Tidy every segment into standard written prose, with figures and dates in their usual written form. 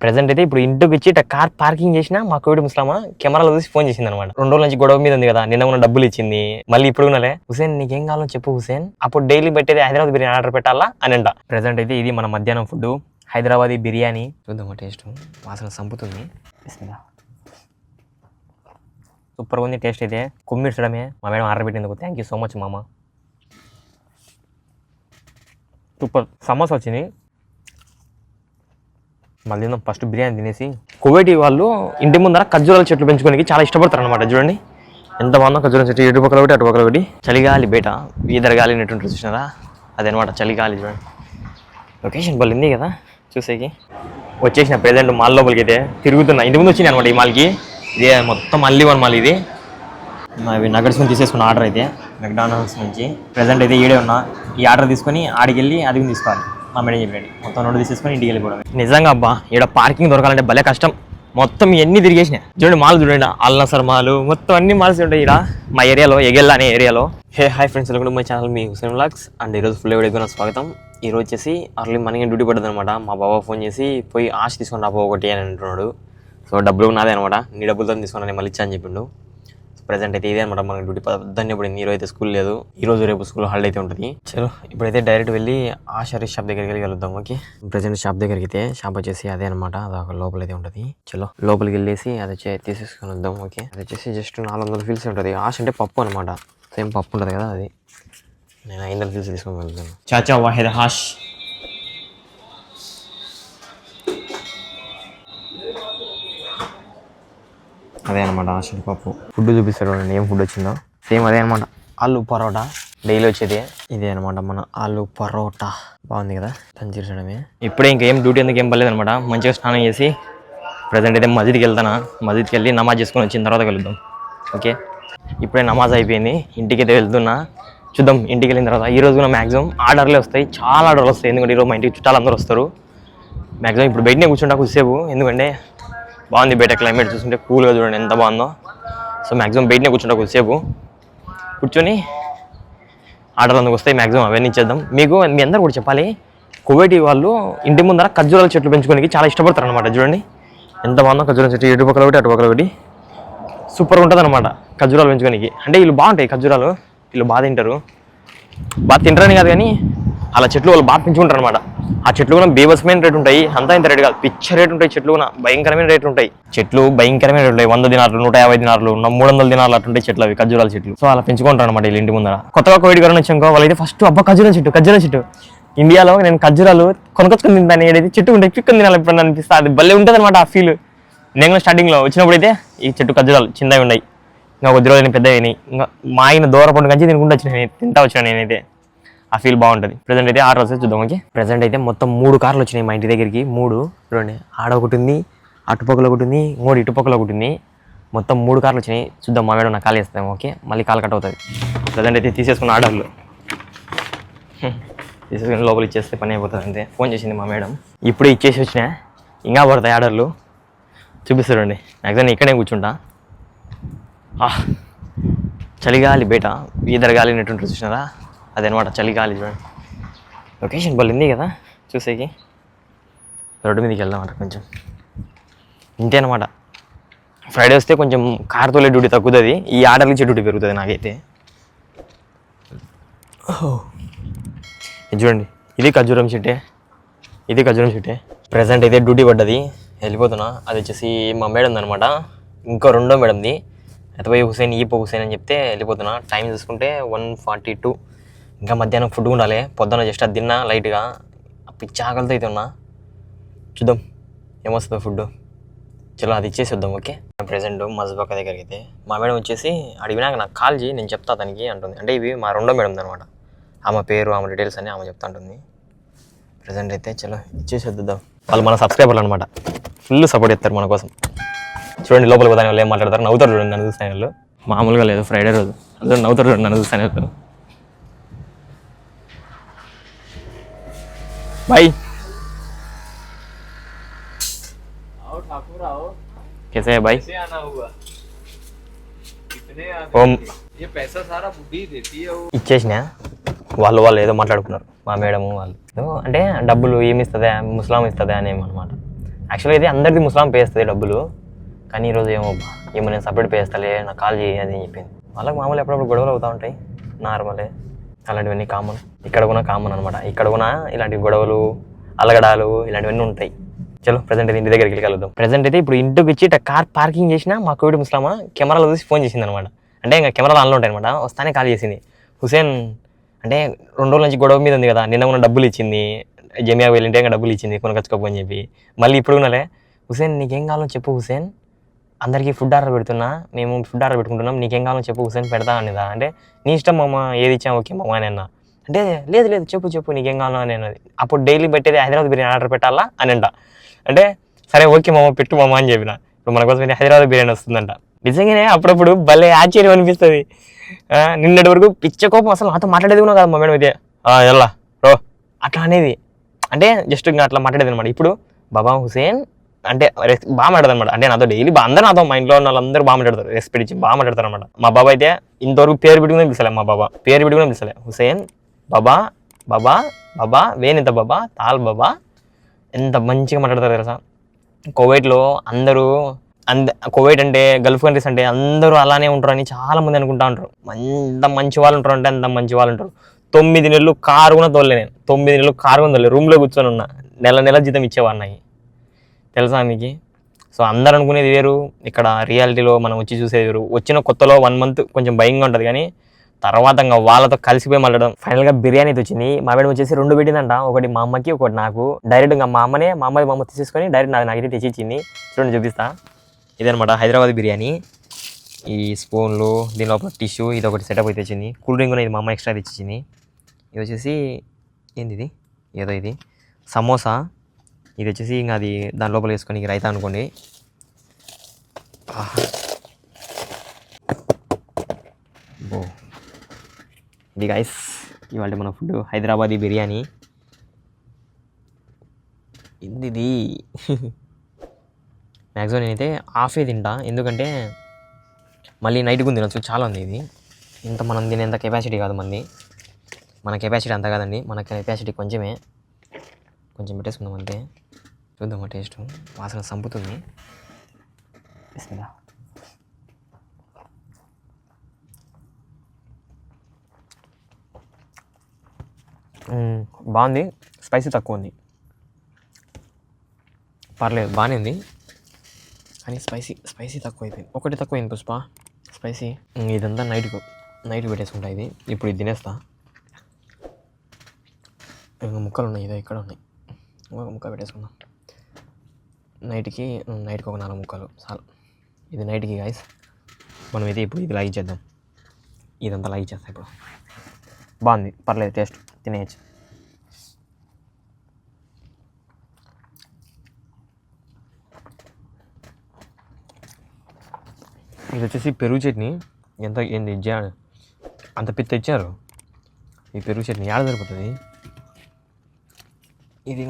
Present అయితే ఇప్పుడు ఇంటికి వచ్చి కార్ పార్కింగ్ చేసిన మా కోవిడ్ ముస్లామా కెమెరాలో చూసి ఫోన్ చేసింది అనమాట. 2 రోజుల నుంచి గొడవ మీద ఉంది కదా, నిన్న ఉన్న డబ్బులు ఇచ్చింది, మళ్ళీ ఇప్పుడు ఉన్నాలే హుసేన్ నీకేం కావాలో చెప్పు హుసేన్, అప్పుడు డైలీ పెట్టేది హైదరాబాద్ బిర్యానీ ఆర్డర్ పెట్టాలా అని అంట. ప్రెసెంట్ అయితే ఇది మన మధ్యాహ్నం ఫుడ్, హైదరాబాదీ బిర్యానీ. చూద్దామా టేస్ట్, వాసన సంపుతుంది. సూపర్గా ఉంది టేస్ట్ అయితే, కుమ్మిడ్చడమే. మా మేడం ఆర్డర్ పెట్టిందుకు థ్యాంక్ యూ సో మచ్ మామ. సూపర్. సమోసా వచ్చింది, మళ్ళీ ఫస్ట్ బిర్యానీ తినేసి. కువైటీ వాళ్ళు ఇంటి ముందర ఖర్జూరాల చెట్లు పెంచుకోనికి చాలా ఇష్టపడతారు అనమాట. చూడండి ఎంత బాగుందో ఖర్జూరం చెట్టు, ఇటు పక్కల ఒకటి అటు పక్కల ఒకటి. చలిగాలి బయట ఈదర గాలి నెట్టుంటుంది చూసినారా, అదనమాట చలిగాలి. చూడండి లొకేషన్ బలింది కదా చూసేకి. వచ్చేసిన ప్రెజెంట్ మాల్ లోపలికి అయితే తిరుగుతున్నా. ఇంటి ముందు వచ్చింది అనమాట ఈ మాల్కి. ఇదే మొత్తం అల్లి వన్ మాల్ ఇది. అవి నగర్స్ నుంచి తీసేసుకున్న ఆర్డర్ అయితే మెక్డానల్డ్స్ నుంచి. ప్రెజెంట్ అయితే ఈడే ఉన్నా. ఈ ఆర్డర్ తీసుకొని ఆడికి వెళ్ళి అది తీసుకోవాలి. మా మేడం చెప్పండి మొత్తం 2 తీసేసుకొని ఇంటికి వెళ్ళిపోవడం. నిజంగా అబ్బా ఇక్కడ పార్కింగ్ దొరకాలంటే భలే కష్టం. మొత్తం ఎన్ని తిరిగేసినాయి చూడండి. మాల్ చూడండి, అల్నసర్ మాల్, మొత్తం అన్ని మాల్స్ ఉంటాయి ఇక్కడ మా ఏరియాలో, ఎగెల్లా అనే ఏరియాలో. Hi friends, welcome to my channel, మీ హుసేన్ వ్లాగ్స్. అండ్ ఈరోజు ఫుల్ వీడియోకి నా స్వాగతం. ఈరోజు వచ్చేసి అర్లీ మార్నింగ్ డ్యూటీ పడ్డది అనమాట. మా బాబా ఫోన్ చేసి పోయి ఆశ తీసుకొని రాబో ఒకటి అని అంటున్నాడు. సో డబ్బులు నాదే అనమాట, నీ డబ్బులతో తీసుకుని మళ్ళీ ఇచ్చా అని చెప్పిండు. ప్రెజెంట్ అయితే ఇదే అనమాట మనకి డ్యూటీ. పొద్దున్నే పడింది. ఈరోజు అయితే స్కూల్ లేదు, ఈరోజు రేపు స్కూల్ హాలిడే అయితే ఉంటుంది. చలో ఇప్పుడైతే డైరెక్ట్ వెళ్ళి ఆ షరీఫ్ షాప్ దగ్గరికి వెళ్ళి కలుద్దాం. ఓకే, ప్రెజెంట్ షాప్ దగ్గరికి అయితే, షాప్ వచ్చేసి అదే అనమాట, అదొక లోపల అయితే ఉంటుంది. చలో లోపలికి వెళ్ళేసి అది తీసేసుకొని వద్దాం. ఓకే, అది వచ్చేసి జస్ట్ 400 ఫీల్స్ ఉంటుంది. ఆశ అంటే పప్పు అనమాట, సేమ్ పప్పు ఉంటుంది కదా అది. నేను 500 ఫీల్స్ తీసుకొని వెళ్తాను. చాచా వాహిద్ హాష్. అదే అనమాట ఆశ పప్పు. ఫుడ్ చూపిస్తాడు ఏం ఫుడ్ వచ్చిందో. సేమ్ అదే అనమాట, ఆలు పరోటా డైలీ వచ్చేది. ఇదే అనమాట మన ఆలు పరోటా. బాగుంది కదా, తంచేయడమే. ఇప్పుడే ఇంకేం డ్యూటీ ఎందుకు ఏం పర్లేదు అనమాట. మంచిగా స్నానం చేసి ప్రజెంట్ అయితే మస్జిద్కి వెళ్తాను. మస్జిద్కి వెళ్ళి నమాజ్ చేసుకొని వచ్చిన తర్వాత కలుద్దాం. ఓకే, ఇప్పుడే నమాజ్ అయిపోయింది, ఇంటికి అయితే వెళ్తున్నా. చూద్దాం ఇంటికి వెళ్ళిన తర్వాత. ఈరోజు కూడా మ్యాక్సిమం ఆర్డర్లే వస్తాయి, చాలా ఆర్డర్లు వస్తాయి. ఎందుకంటే ఈరోజు మా ఇంటికి చుట్టాలు అందరూ వస్తారు. మ్యాక్సిమం ఇప్పుడు బయటనే కూర్చుంటా కొద్దిసేపు, ఎందుకంటే బాగుంది బయట క్లైమేట్ చూస్తుంటే, కూల్గా చూడండి ఎంత బాగుందో. సో మ్యాక్సిమం బయటనే కూర్చుంటా కొద్దిసేపు, కూర్చొని ఆర్డర్లు అందుకు వస్తాయి. మ్యాక్సిమం అవన్నీ ఇచ్చేద్దాం. మీకు మీ అందరూ కూడా చెప్పాలి, కువైటీ వాళ్ళు ఇంటి ముందర ఖర్జూరాల చెట్లు పెంచుకోనికి చాలా ఇష్టపడతారు అనమాట. చూడండి ఎంత బాగుందో ఖర్జూరం చెట్టు, ఇటు పక్కల ఒకటి అటు పక్కల ఒకటి. సూపర్గా ఉంటుంది అనమాట ఖర్జూరాలు పెంచుకోనికి. అంటే వీళ్ళు బాగుంటాయి ఖర్జూరాలు, వీళ్ళు బాగా తింటారు. బాగా తింటారని కాదు కానీ అలా చెట్లు వాళ్ళు బాగా పెంచుకుంటారు అనమాట. ఆ చెట్లు కూడా బేబస్మైన రేటు ఉంటాయి, అంతా ఇంత రేటు కాదు, పిచ్చ రేటు ఉంటాయి. చెట్లు కూడా భయంకరమైన రేట్లు ఉంటాయి. చెట్లు భయంకరమైన రేట్లు ఉంటాయి. 100 దినార్లు, 150 దినార్లు, 300 దినార్లు అట్లుంటాయి చెట్లు, అవి ఖర్జూరాల చెట్లు. సో అలా పెంచుకుంటారు అనమాట వీళ్ళు ఇంటి ముందర. కొత్తగా కోవిడ్ కరోనా వచ్చాక వాళ్ళైతే ఫస్ట్ అబ్బా ఖర్జూరం చెట్టు. ఇండియాలో నేను ఖర్జూరాలు కొనుకొచ్చుకుని తింటాను, ఏదైతే చెట్టు ఉంటే చిక్కుని తినాలి ఎప్పుడన్నా అనిపిస్తుంది. అది భలే ఉంటుంది అనమాట ఆ ఫీల్. నేను కూడా స్టార్టింగ్లో వచ్చినప్పుడు అయితే ఈ చెట్టు ఖర్జూరాలు చిన్నవి ఉన్నాయి, ఇంకా కొద్ది రోజులు పెద్దవి అయినాయి. ఇంకా మా ఆయన దూర పండు కంచి తింటా వచ్చిన నేనైతే. ఆ ఫీల్ బాగుంటుంది. ప్రెజెంట్ అయితే ఆర్డర్ వస్తే చూద్దాం. ఓకే, ప్రెజెంట్ అయితే మొత్తం 3 కార్లు వచ్చినాయి మా ఇంటి దగ్గరికి. 3 చూడండి, ఆడ ఒకటి ఉంది, అటుపక్కల ఒకటి ఉంది, ఇంకోటి ఇటుపక్కల ఒకటి ఉంది. మొత్తం 3 కార్లు వచ్చినాయి. చూద్దాం, మా మేడం నాకు కాల్ చేస్తాం. ఓకే, మళ్ళీ కాల్ కట్ అవుతుంది. ప్రెజెంట్ అయితే తీసేసుకున్న ఆర్డర్లు తీసేసుకుని లోపల ఇచ్చేస్తే పని అయిపోతుంది అంతే. ఫోన్ చేసింది మా మేడం, ఇప్పుడే ఇచ్చేసి వచ్చినా, ఇంకా పడతాయి ఆర్డర్లు. చూపిస్తారండి. మ్యాక్సిమం ఇక్కడే కూర్చుంటా. చలిగాలి బయట ఈదర గాలి నెట్టుంటుంది చూసినారా, అదనమాట చలిగాలి. చూడండి లొకేషన్ బలింది కదా చూసేకి. రోడ్డు మీదకి వెళ్దాం అంట కొంచెం. ఇంతే అనమాట. ఫ్రైడే వస్తే కొంచెం కార్తో డ్యూటీ తగ్గుతుంది, ఈ ఆర్డర్లు ఇచ్చే డ్యూటీ పెరుగుతుంది నాకైతే. ఇది చూడండి, ఇది ఖర్జూరం చెట్టే. ప్రెజెంట్ అయితే డ్యూటీ పడ్డది, వెళ్ళిపోతున్నా. అది వచ్చేసి మా మేడం అనమాట, ఇంకో 2వ మేడంది. అయితే పోయి హుసేన్ అని చెప్తే వెళ్ళిపోతున్నా. టైం చూసుకుంటే 1:42. ఇంకా మధ్యాహ్నం ఫుడ్ ఉండాలి. పొద్దున్న జస్ట్ అది తిన్నా లైట్గా, పిచ్చి ఆకలితో అయితే ఉన్నా. చూద్దాం ఏమొస్తుందో ఫుడ్. చలో అది ఇచ్చేసి వద్దాం. ఓకే, ప్రెజెంట్ మజ్బాక దగ్గరికి అయితే మా మేడం వచ్చేసి అడిగినాక నాకు కాల్ చేయి, నేను చెప్తా తనకి అంటుంది. అంటే ఇవి మా 2వ మేడం అనమాట, ఆమె పేరు ఆమె డీటెయిల్స్ అని ఆమె చెప్తా ఉంటుంది. ప్రెజెంట్ అయితే చలో ఇచ్చేసి వద్దాం. వాళ్ళు మన సబ్స్క్రైబర్లు అనమాట, ఫుల్ సపోర్ట్ చేస్తారు మన కోసం. చూడండి లోపలికి పోతాను వాళ్ళు ఏం మాట్లాడతారు, నవ్వుతారు చూడండి నన్ను చూస్తాను వాళ్ళు. మామూలుగా లేదు, ఫ్రైడే రోజు అందరూ నవ్వుతారు చూడండి నన్ను చూస్తాను వెళ్తారు. भाई आओ ठाकुर आओ, कैसे है भाई? कैसे आना हुआ? कितने ये पैसा सारा बुढ़ी देती है वो. ఇచ్చేసిన వాళ్ళు ఏదో మాట్లాడుకున్నారు మా మేడము వాళ్ళు. అంటే డబ్బులు ఏమి ఇస్తుందా, ముస్లాం ఇస్తుందా అని అనమాట. యాక్చువల్గా అయితే అందరికీ ముస్లాం పే చేస్తుంది డబ్బులు, కానీ ఈరోజు ఏమో నేను సపరేట్ పే చేస్తాలే, నాకు కాల్ చేయి అని చెప్పింది. వాళ్ళకి మామూలు ఎప్పుడప్పుడు గొడవలు అవుతూ ఉంటాయి, నార్మలే, అలాంటివన్నీ కామన్. ఇక్కడ కూడా కామన్ అనమాట. ఇక్కడ కూడా ఇలాంటి గొడవలు, అలగడాలు ఇలాంటివన్నీ ఉంటాయి. చలో ప్రజెంట్ అయితే ఇంటి దగ్గరికి వెళ్ళి కలుద్దాం. ప్రజెంట్ అయితే ఇప్పుడు ఇంటికి వచ్చి కార్ పార్కింగ్ చేసిన మా కోవిడ్ ముస్లామా కెమెరాలో చూసి ఫోన్ చేసింది అనమాట. అంటే ఇంకా కెమెరాలు ఆన్లో ఉంటాయి అనమాట. వస్తానే కాల్ చేసింది. హుసేన్ అంటే 2 రోజుల నుంచి గొడవ మీద ఉంది కదా, నిన్న కూడా డబ్బులు ఇచ్చింది, జమియాకు వెళ్ళింటే ఇంకా డబ్బులు ఇచ్చింది కొనకొచ్చుకోపని చెప్పి. మళ్ళీ ఇప్పుడు ఉన్నాలే, హుసేన్ నీకేం కావాలో చెప్పు హుసేన్, అందరికీ ఫుడ్ ఆర్డర్ పెడుతున్నా, మేము ఫుడ్ ఆర్డర్ పెట్టుకుంటున్నాం, నీకేం కావాలో చెప్పు హుసేన్ పెడతా అనేదా. అంటే నీ ఇష్టం మామ, ఏది ఇచ్చా ఓకే మామ అని అన్నా. అంటే లేదు లేదు చెప్పు నీకేం కావాలో అని అన్నది. అప్పుడు డైలీ పెట్టేది హైదరాబాద్ బిర్యానీ ఆర్డర్ పెట్టాలా అని అంట. అంటే సరే ఓకే మామ పెట్టు మామ అని చెప్పిన. ఇప్పుడు మన కోసం హైదరాబాద్ బిర్యానీ వస్తుందంట. నిజంగానే అప్పుడప్పుడు భలే ఆశ్చర్యం అనిపిస్తుంది. నిన్నటి వరకు పిచ్చ కోపం, అసలు నాతో మాట్లాడేది కూడా కాదు మా మేడం అయితే, ఎలా రో అట్లా అనేది. అంటే జస్ట్ ఇంకా అట్లా మాట్లాడేది అనమాట. ఇప్పుడు బాబా హుసేన్ అంటే బాగా మాట్లాడదు అనమాట. అంటే నాతో డైలీ అందరూ నాతో, మా ఇంట్లో ఉన్న వాళ్ళందరూ బాగా మాట్లాడతారు, రెస్పెక్ట్ ఇచ్చి బాగా మాట్లాడతారు అనమాట. మా బాబా అయితే ఇంతవరకు పేరు పెట్టుకునే పిలిచలే, మా బాబా పేరు పెట్టుకునే పిలిచలే. హుసేన్ బాబా బాబా బాబా వేనింత బాబా తాల్ బాబా, ఎంత మంచిగా మాట్లాడతారు తెలుసా. కువైట్లో అందరూ కువైట్ అంటే గల్ఫ్ కంట్రీస్ అంటే అందరూ అలానే ఉంటారు అని చాలా మంది అనుకుంటా ఉంటారు. ఎంత మంచి వాళ్ళు ఉంటారు అంటే అంత మంచి వాళ్ళు ఉంటారు. 9 నెలలు కారు కూడా తోలే, నేను 9 నెలలు కారు కూడా తోలే, రూమ్లో కూర్చొని ఉన్నా, నెల జీతం ఇచ్చేవాడిని నాకు తెలుసా మీకు. సో అందరు అనుకునేది వేరు, ఇక్కడ రియాలిటీలో మనం వచ్చి చూసేది వేరు. వచ్చిన కొత్తలో 1 మంత్ కొంచెం భయంగా ఉంటుంది, కానీ తర్వాత ఇంకా వాళ్ళతో కలిసిపోయి మాట్లాడడం. ఫైనల్గా బిర్యానీ అయితే వచ్చింది. మా మేడం వచ్చేసి 2 పెట్టిందంట, ఒకటి మా అమ్మకి ఒకటి నాకు. డైరెక్ట్ ఇంకా మా అమ్మ తీసేసుకొని డైరెక్ట్ నాకైతే తెచ్చిచ్చింది. చూడండి చూపిస్తా, ఇదనమాట హైదరాబాద్ బిర్యానీ. ఈ స్పూన్లు, దీని లోపల టిష్యూ, ఇది ఒకటి సెటప్ అయితే తెచ్చింది. కూల్ డ్రింక్ కూడా ఇది మా అమ్మ ఎక్స్ట్రా తెచ్చిచ్చింది. ఇది వచ్చేసి ఏంది ఇది, ఏదో ఇది సమోసా. ఇది వచ్చేసి ఇంకా అది దాని లోపల వేసుకొని రైతా అనుకోండి. బో ఇది గైస్ ఇవాళ మన ఫుడ్ హైదరాబాదీ బిర్యానీ. ఇది మ్యాక్సిమం నేనైతే హాఫే తింటా, ఎందుకంటే మళ్ళీ నైట్ కూడా తినచ్చు, చాలా ఉంది ఇది. ఇంత మనం తినేంత కెపాసిటీ కాదు మంది, మన కెపాసిటీ అంత కాదండి, మన కెపాసిటీ కొంచెమే, కొంచెం పెట్టేసుకుందాం అంతే. చూద్దామా టేస్ట్, వాసన సంపుతుంది. బాగుంది, స్పైసీ తక్కువ ఉంది, పర్లేదు బాగానే ఉంది, కానీ స్పైసీ తక్కువ అయిపోయింది. ఒకటి తక్కువైంది పుష్ప స్పైసీ. ఇదంతా నైట్ పెట్టేసుకుంటా. ఇది ఇప్పుడు ఇది తినేస్తా. ఇంకా ముక్కలు ఉన్నాయి, ఇదో ఇక్కడ ఉన్నాయి, ఒక ముక్క పెట్టేసుకుందాం. నైట్కి ఒక 4 ముక్కలు చాలు. ఇది నైట్కి గాయస్. మనం అయితే ఇప్పుడు ఇది లైక్ చేద్దాం, ఇదంతా లైక్ చేస్తాం ఇప్పుడు. బాగుంది, పర్లేదు, టేస్ట్ తినేయచ్చు. ఇది వచ్చేసి పెరుగు చట్నీ. ఏంది అంత పిత్త ఇచ్చారు. ఈ పెరుగు చట్నీ ఏడ సరిపోతుంది. ఇది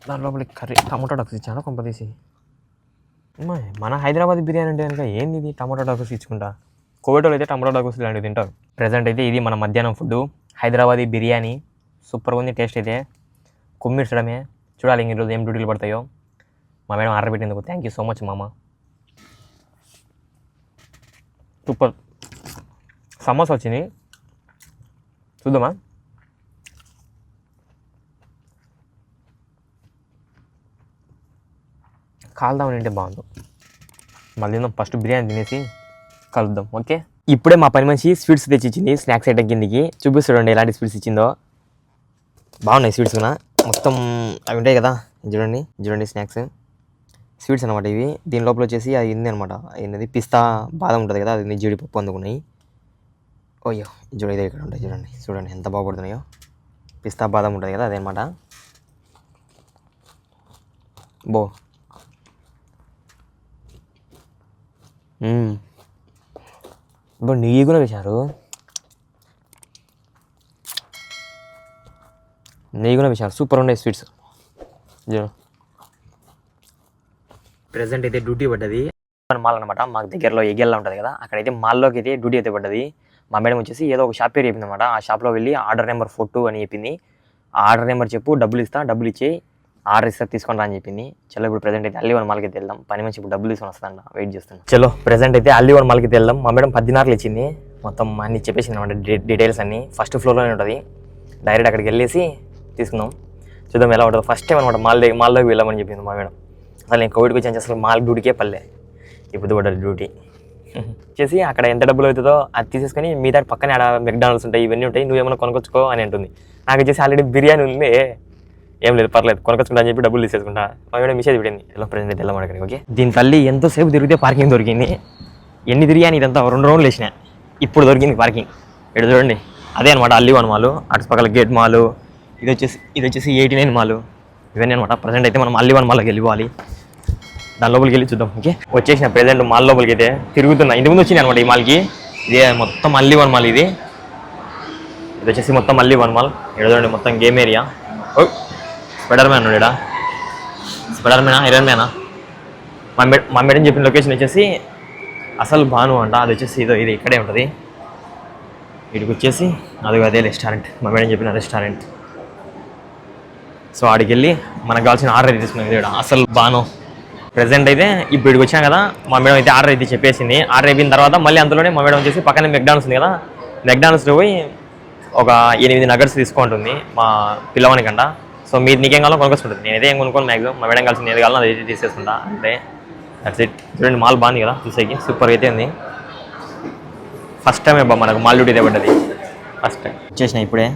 దాని లోపల కర్రీ టమాటో డాక్స్ ఇచ్చాను కొంపదీసి. మన హైదరాబాద్ బిర్యానీ అంటే కనుక ఏంది ఇది, టమాటో డాక్స్ ఇచ్చుకుంటా. కోవిడ్లో అయితే టమాటో డాక్స్ ఇలాంటివి తింటారు. ప్రజెంట్ అయితే ఇది మన మధ్యాహ్నం ఫుడ్ హైదరాబాదీ బిర్యానీ. సూపర్గా ఉంది టేస్ట్ అయితే, కుమ్మిడ్చడమే. చూడాలి ఇంక ఈరోజు ఏం డ్యూటీలు పడతాయో. మా మేడం ఆర్డర్ పెట్టినందుకు థ్యాంక్ యూ సో మచ్ మామ. సూపర్. సమోసా వచ్చింది, చూద్దామా. కాల్దామని అంటే బాగుంది. మళ్ళీ ఫస్ట్ బిర్యానీ తినేసి కలుద్దాం, ఓకే. ఇప్పుడే మా పని మనిషి స్వీట్స్ తెచ్చిచ్చింది, స్నాక్స్ ఐటమ్ కిందికి. చూపిస్తాడండి ఎలాంటి స్వీట్స్ ఇచ్చిందో. బాగున్నాయి స్వీట్స్ కూడా మొత్తం, అవి ఉంటాయి కదా, చూడండి స్వీట్స్ అనమాట ఇవి. దీని లోపల వచ్చేసి అది ఉంది అనమాట, ఏంటది పిస్తా బాదం ఉంటుంది కదా, అది జీడిపప్పు అందుకున్నాయి. ఓయ్యో ఇదే ఇక్కడ ఉంటాయి, చూడండి ఎంత బాగుపడుతున్నాయో. పిస్తా బాదం ఉంటుంది కదా అదనమాట. బో ఇప్పుడు నెయ్యి కూడా వేశారు, సూపర్ ఉన్నాయి స్వీట్స్. ప్రెసెంట్ అయితే డ్యూటీ పడ్డది మాల్ అనమాట, మాకు దగ్గరలో ఎగ్గెల్లా ఉంటుంది కదా, అక్కడైతే మాల్లోకి అయితే డ్యూటీ అయితే పడ్డది. మా మేడం వచ్చేసి ఏదో ఒక షాప్ పేరు చెప్పింది అనమాట. ఆ షాప్లో వెళ్ళి ఆర్డర్ నెంబర్ 42 అని చెప్పింది. ఆ ఆర్డర్ నెంబర్ చెప్పు, డబ్బులు ఇస్తా, డబ్బులు ఇచ్చి ఆర్డర్ ఇస్తే తీసుకొని రా అని చెప్పింది. చలో ఇప్పుడు ప్రెజెంట్ అయితే అల్లి 1 మాల్కి అయితే వెళ్దాం. పని మంచి ఇప్పుడు డబ్బులు తీసుకొని వస్తుందంట, వెయిట్ చేస్తాను. చలో ప్రెజెంట్ అయితే అల్లి 1 మాల్కి వెళ్దాం. మా మేడం 10 దినార్లు ఇచ్చింది, మొత్తం అన్ని చెప్పేసింది అనమాట, డీటెయిల్స్ అన్ని. ఫస్ట్ ఫ్లోర్లోనే ఉంటుంది, డైరెక్ట్ అక్కడికి వెళ్ళేసి తీసుకుందాం. చూద్దాం ఎలా ఉంటుందో. ఫస్ట్ టైం అనమాట మాల్లోకి వెళ్ళామని చెప్పింది మా మేడం. అసలు నేను కోవిడ్కి వచ్చి అసలు మాల్ డ్యూటీకే పల్లె, ఇప్పుడు పడ్డారు డ్యూటీ చేసి అక్కడ ఎంత డబ్బులు అవుతుందో అది తీసేసుకొని మిగతా పక్కనే ఆడ మెక్డానల్డ్స్ ఉంటాయి, ఇవన్నీ ఉంటాయి, నువ్వేమైనా కొనుక్కొచ్చుకో అని అంటుంది. నాకు వచ్చేసి ఆల్రెడీ బిర్యానీ ఉంది, ఏం లేదు పర్లేదు కొనుక్కొచ్చుకుంటా అని చెప్పి డబ్బులు తీసేసుకుంటా. మా మేడం మిసేజ్ పెట్టింది, ఎలా ప్రెజెంట్ అయితే వెళ్ళాం అక్కడికి. ఓకే, దీని తల్లి ఎంతోసేపు తిరిగితే పార్కింగ్ దొరికింది. ఎన్ని తిరిగాని ఇదంతా 2 రౌండ్లు వేసిన, ఇప్పుడు దొరికింది పార్కింగ్. ఇక్కడ చూడండి, అదే అనమాట అల్లి 1 మాల్. అటు పక్కల గేట్ మాల్, ఇది వచ్చేసి 89 మాల్, ఇవన్నీ అనమాట. ప్రజెంట్ అయితే మనం అల్లి 1 మాల్కి వెళ్ళిపోవాలి, దాని లోపలికి వెళ్ళి చూద్దాం. ఓకే, వచ్చేసిన ప్రెజెంట్ మాల్ లోపలికి అయితే తిరుగుతున్నా. ఇంటి ముందు వచ్చింది అనమాట ఈ మాల్కి. ఇదే మొత్తం అల్లి 1 మాల్. ఇది వచ్చేసి మొత్తం అల్లి 1 మాల్. ఇక్కడ చూడండి మొత్తం గేమ్ ఏరియా. ఓ స్పైడర్ మ్యాన్ ఉన్నాడు, స్పైడర్ మ్యానా ఐరన్ మ్యానా? మా మేడం చెప్పిన లొకేషన్ వచ్చేసి అసలు భాను అంట. అది వచ్చేసి ఇది ఇక్కడే ఉంటుంది. ఇక్కడికి వచ్చేసి అదే రెస్టారెంట్, మా మేడం చెప్పిన రెస్టారెంట్. సో ఆడికి వెళ్ళి మనకు కావాల్సిన ఆర్డర్ అయితే తీసుకున్నాం. ఇది అసలు భాను. ప్రెజెంట్ అయితే ఇప్పుడు ఇక్కడికి వచ్చాం కదా, మా మేడం అయితే ఆర్డర్ అయితే చెప్పేసింది. ఆర్డర్ అయిపోయిన తర్వాత మళ్ళీ అందులోనే మా మేడం వచ్చేసి పక్కనే మెక్డానల్డ్స్ ఉంది కదా, మెక్డానల్డ్స్లో పోయి ఒక 8 నగర్స్ తీసుకుంటుంది మా పిల్లవానికంట. సో మీరు నీకేం కావాలో కొనుక్కొచ్చుకుంటుంది. నేనైతే ఏం కొనుక్కోను మ్యాక్సిమం, మా మేడం కలిసి ఏది కావాలో అది తీసేసుకుంటా అంటే. That's it. చూడండి మాల్ బాగుంది కదా, చూసేకి సూపర్ అయితే ఉంది. ఫస్ట్ టైం అబ్బా మనకు మాల్ డ్యూటీ పడ్డది, ఫస్ట్ టైం వచ్చేసిన. ఇప్పుడే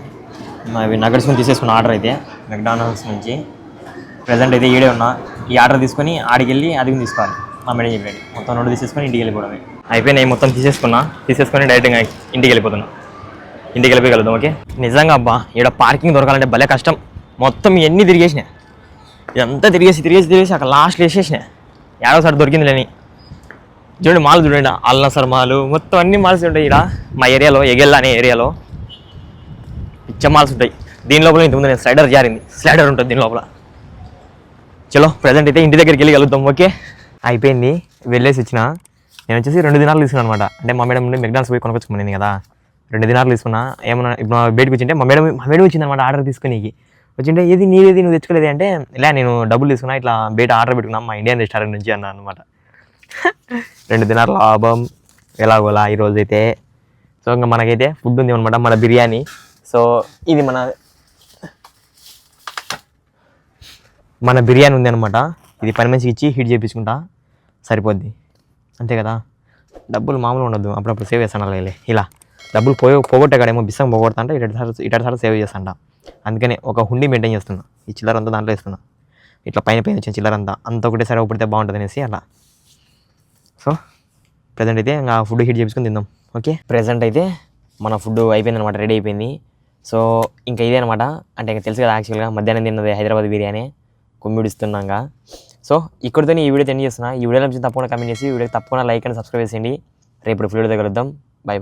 అవి నగర్స్ నుంచి తీసేసుకున్న ఆర్డర్ అయితే మెక్డానల్డ్స్ నుంచి. ప్రెజెంట్ అయితే ఈడే ఉన్నా. ఈ ఆర్డర్ తీసుకొని ఆడికి వెళ్ళి అది తీసుకోవాలి. మా మేడం చెప్పండి మొత్తం 2 తీసేసుకొని ఇంటికి వెళ్ళిపోవడమే. అయిపోయినాయి మొత్తం తీసేసుకొని డైరెక్ట్గా ఇంటికి వెళ్ళిపోతున్నా. ఇంటికి వెళ్ళిపోయి కలుద్దాం. ఓకే, నిజంగా అబ్బా ఇక్కడ పార్కింగ్ దొరకాలంటే భలే కష్టం. మొత్తం ఎన్ని తిరిగేసినా, ఇదంతా తిరిగేసి అక్కడ లాస్ట్లో వేసేసిన. ఏడోసారి దొరికింది లేని. చూడండి మాల్ చూడండి, అల్ నసర్ మాల్, మొత్తం అన్ని మాల్స్ ఉంటాయి ఇక్కడ మా ఏరియాలో. ఎగెల్లా అనే ఏరియాలో పిచ్చ మాల్స్ ఉంటాయి. దీని లోపల ఇంతకుముందు నేను స్లైడర్ ఉంటుంది దీని లోపల. చలో ప్రెజెంట్ అయితే ఇంటి దగ్గరికి వెళ్ళి కలుద్దాం. ఓకే, అయిపోయింది, వెళ్ళేసి వచ్చిన. నేను వచ్చేసి 2 దినార్లు తీసుకున్నాను అనమాట. అంటే మా మేడం నుండి మెక్డానల్డ్స్ పోయి కొనుక్కొచ్చుకున్నాను కదా, 2 దినార్లు తీసుకున్నా. ఏమన్నా ఇప్పుడు బయటకు వచ్చింటే మా మేడం వచ్చింది అనమాట ఆర్డర్ తీసుకుని. వచ్చింటే ఏది నువ్వు తెచ్చుకోలేదు అంటే, ఇలా నేను డబ్బులు తీసుకున్నా, ఇట్లా బయట ఆర్డర్ పెట్టుకున్నా మా ఇండియన్ రెస్టారెంట్ నుంచి అన్నా అనమాట. 2 దినార్ల లాభం ఎలాగోలా ఈరోజు అయితే. సో ఇంకా మనకైతే ఫుడ్ ఉంది అనమాట, మన బిర్యానీ. సో ఇది మన బిర్యానీ ఉంది అనమాట. ఇది పని మంచిగా ఇచ్చి హీట్ చేయించుకుంటా, సరిపోద్ది అంతే కదా. డబ్బులు మామూలు ఉండొద్దు, అప్పుడప్పుడు సేవ్ చేస్తాను. అలాగే ఇలా డబ్బులు పోగొట్టేకాడేమో బిస్సం పోగొడతా అంటే ఇటాసారి సేవ్ చేస్తాంట. అందుకనే ఒక హుండీ మెయింటైన్ చేస్తున్నా. ఈ చిల్లర అంతా దాంట్లో వేస్తున్నా, ఇట్లా పైన వచ్చిన చిల్లర అంతా ఒకటేసారి ఒకటితే బాగుంటుంది అనేసి అలా. సో ప్రజెంట్ అయితే ఇంకా ఫుడ్ హీట్ చేయించుకొని తిందాం. ఓకే, ప్రజెంట్ అయితే మన ఫుడ్ అయిపోయింది అనమాట, రెడీ అయిపోయింది. సో ఇంకా ఇదే అనమాట. అంటే ఇంకా తెలుసు కదా, యాక్చువల్గా మధ్యాహ్నం తిన్నది హైదరాబాద్ బిర్యానీ, కుమ్మిడిస్తున్నాగా. సో ఇక్కడితో ఈ వీడియో ఎండ్ చేస్తున్నా. ఈ వీడియోలో తప్పకుండా కమెంట్ చేసి వీడియోకి తప్పకుండా లైక్ అండ్ సబ్స్క్రైబ్ చేసేయండి. రేపు వీడియోతో కలుద్దాం. బై.